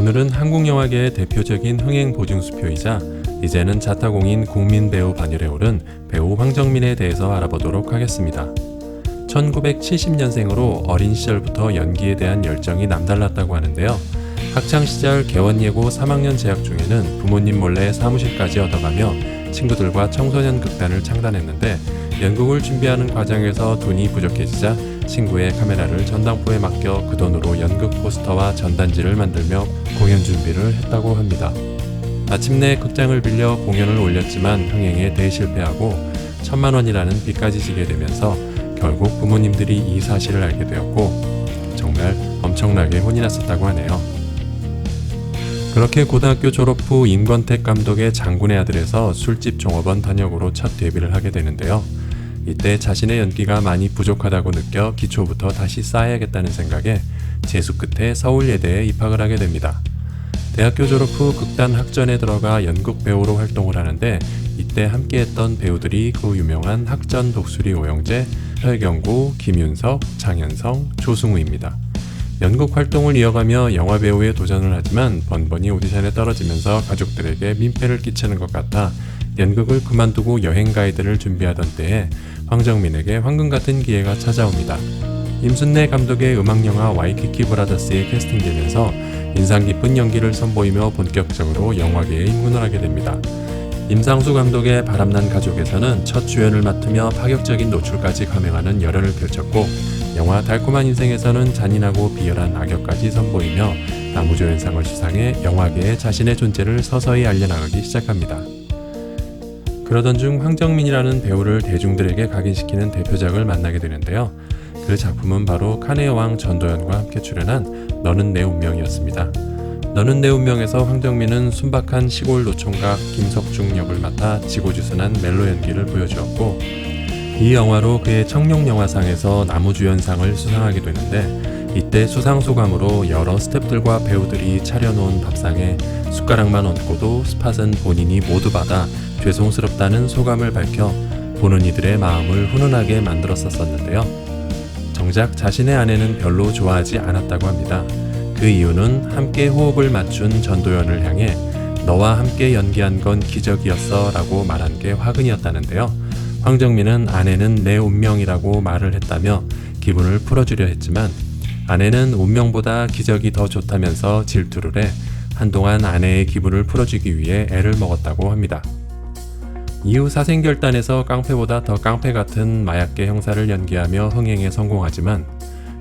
오늘은 한국 영화계의 대표적인 흥행 보증수표이자 이제는 자타공인 국민 배우 반열에 오른 배우 황정민에 대해서 알아보도록 하겠습니다. 1970년생으로 어린 시절부터 연기에 대한 열정이 남달랐다고 하는데요. 학창시절 개원예고 3학년 재학 중에는 부모님 몰래 사무실까지 얻어가며 친구들과 청소년 극단을 창단했는데 연극을 준비하는 과정에서 돈이 부족해지자 친구의 카메라를 전당포에 맡겨 그 돈으로 연극 포스터와 전단지를 만들며 공연 준비를 했다고 합니다. 마침내 극장을 빌려 공연을 올렸지만 흥행에 대실패하고 1,000만 원이라는 빚까지 지게 되면서 결국 부모님들이 이 사실을 알게 되었고 정말 엄청나게 혼이 났었다고 하네요. 그렇게 고등학교 졸업 후 임권택 감독의 장군의 아들에서 술집 종업원 단역으로 첫 데뷔를 하게 되는데요. 이때 자신의 연기가 많이 부족하다고 느껴 기초부터 다시 쌓아야겠다는 생각에 재수 끝에 서울예대에 입학을 하게 됩니다. 대학교 졸업 후 극단 학전에 들어가 연극 배우로 활동을 하는데 이때 함께했던 배우들이 그 유명한 학전 독수리 오영재, 설경구, 김윤석, 장현성, 조승우입니다. 연극 활동을 이어가며 영화 배우에 도전을 하지만 번번이 오디션에 떨어지면서 가족들에게 민폐를 끼치는 것 같아 연극을 그만두고 여행 가이드를 준비하던 때에 황정민에게 황금 같은 기회가 찾아옵니다. 임순례 감독의 음악영화 와이키키 브라더스에 캐스팅되면서 인상 깊은 연기를 선보이며 본격적으로 영화계에 입문을 하게 됩니다. 임상수 감독의 바람난 가족에서는 첫 주연을 맡으며 파격적인 노출까지 감행하는 열연을 펼쳤고 영화 달콤한 인생에서는 잔인하고 비열한 악역까지 선보이며 나무조연상을 수상해 영화계에 자신의 존재를 서서히 알려나가기 시작합니다. 그러던 중 황정민이라는 배우를 대중들에게 각인시키는 대표작을 만나게 되는데요. 그 작품은 바로 칸의 여왕 전도연과 함께 출연한 너는 내 운명이었습니다. 너는 내 운명에서 황정민은 순박한 시골 노총각 김석중 역을 맡아 지고지순한 멜로 연기를 보여주었고 이 영화로 그의 청룡영화상에서 나무주연상을 수상하게 되는데 이때 수상소감으로 여러 스태프들과 배우들이 차려놓은 밥상에 숟가락만 얹고도 스팟은 본인이 모두 받아 죄송스럽다는 소감을 밝혀 보는 이들의 마음을 훈훈하게 만들었었는데요. 정작 자신의 아내는 별로 좋아하지 않았다고 합니다. 그 이유는 함께 호흡을 맞춘 전도연을 향해 너와 함께 연기한 건 기적이었어 라고 말한 게 화근이었다는데요. 황정민은 아내는 내 운명이라고 말을 했다며 기분을 풀어주려 했지만 아내는 운명보다 기적이 더 좋다면서 질투를 해 한동안 아내의 기분을 풀어주기 위해 애를 먹었다고 합니다. 이후 사생결단에서 깡패보다 더 깡패 같은 마약계 형사를 연기하며 흥행에 성공하지만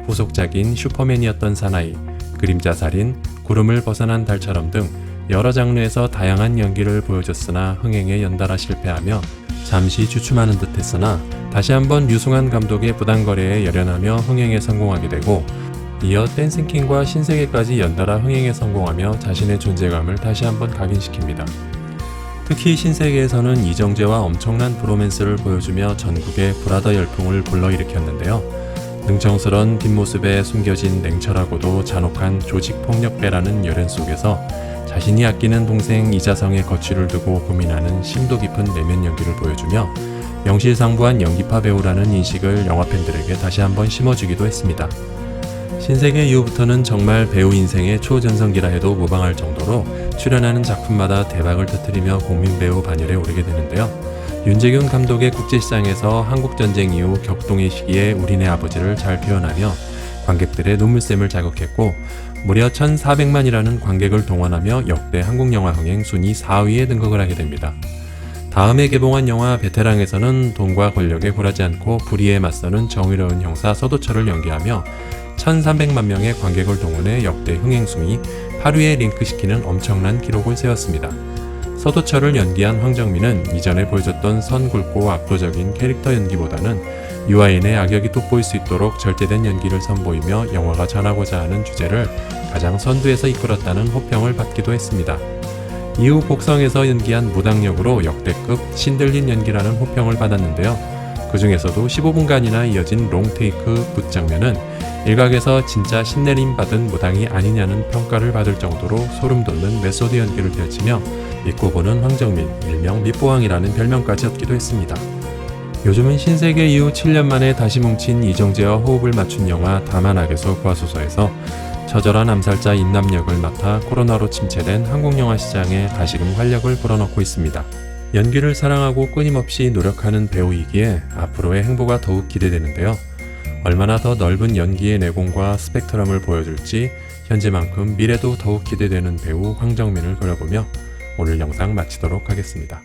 후속작인 슈퍼맨이었던 사나이, 그림자살인, 구름을 벗어난 달처럼 등 여러 장르에서 다양한 연기를 보여줬으나 흥행에 연달아 실패하며 잠시 주춤하는 듯 했으나 다시 한번 류승환 감독의 부당거래에 열연하며 흥행에 성공하게 되고 이어 댄싱킹과 신세계까지 연달아 흥행에 성공하며 자신의 존재감을 다시 한번 각인시킵니다. 특히 신세계에서는 이정재와 엄청난 브로맨스를 보여주며 전국의 브라더 열풍을 불러일으켰는데요. 능청스런 뒷모습에 숨겨진 냉철하고도 잔혹한 조직폭력배라는 열연 속에서 자신이 아끼는 동생 이자성의 거취를 두고 고민하는 심도 깊은 내면 연기를 보여주며 명실상부한 연기파 배우라는 인식을 영화팬들에게 다시 한번 심어주기도 했습니다. 신세계 이후부터는 정말 배우 인생의 초전성기라 해도 무방할 정도로 출연하는 작품마다 대박을 터뜨리며 국민배우 반열에 오르게 되는데요. 윤재균 감독의 국제시장에서 한국전쟁 이후 격동의 시기에 우리네 아버지를 잘 표현하며 관객들의 눈물샘을 자극했고 무려 1,400만이라는 관객을 동원하며 역대 한국영화 흥행 순위 4위에 등극을 하게 됩니다. 다음에 개봉한 영화 베테랑에서는 돈과 권력에 굴하지 않고 불의에 맞서는 정의로운 형사 서도철을 연기하며 1,300만 명의 관객을 동원해 역대 흥행 순위 8위에 링크시키는 엄청난 기록을 세웠습니다. 서도철을 연기한 황정민은 이전에 보여줬던 선 굵고 압도적인 캐릭터 연기보다는 유아인의 악역이 돋보일 수 있도록 절제된 연기를 선보이며 영화가 전하고자 하는 주제를 가장 선두에서 이끌었다는 호평을 받기도 했습니다. 이후 곡성에서 연기한 무당역으로 역대급 신들린 연기라는 호평을 받았는데요. 그 중에서도 15분간이나 이어진 롱테이크 붓 장면은 일각에서 진짜 신내림 받은 무당이 아니냐는 평가를 받을 정도로 소름 돋는 메소드 연기를 펼치며 믿고 보는 황정민, 일명 밑보왕이라는 별명까지 얻기도 했습니다. 요즘은 신세계 이후 7년 만에 다시 뭉친 이정재와 호흡을 맞춘 영화 다만 악에서 구하소서에서 처절한 암살자 인남 역을 맡아 코로나로 침체된 한국 영화 시장에 다시금 활력을 불어넣고 있습니다. 연기를 사랑하고 끊임없이 노력하는 배우이기에 앞으로의 행보가 더욱 기대되는데요. 얼마나 더 넓은 연기의 내공과 스펙트럼을 보여줄지 현재만큼 미래도 더욱 기대되는 배우 황정민을 그려보며 오늘 영상 마치도록 하겠습니다.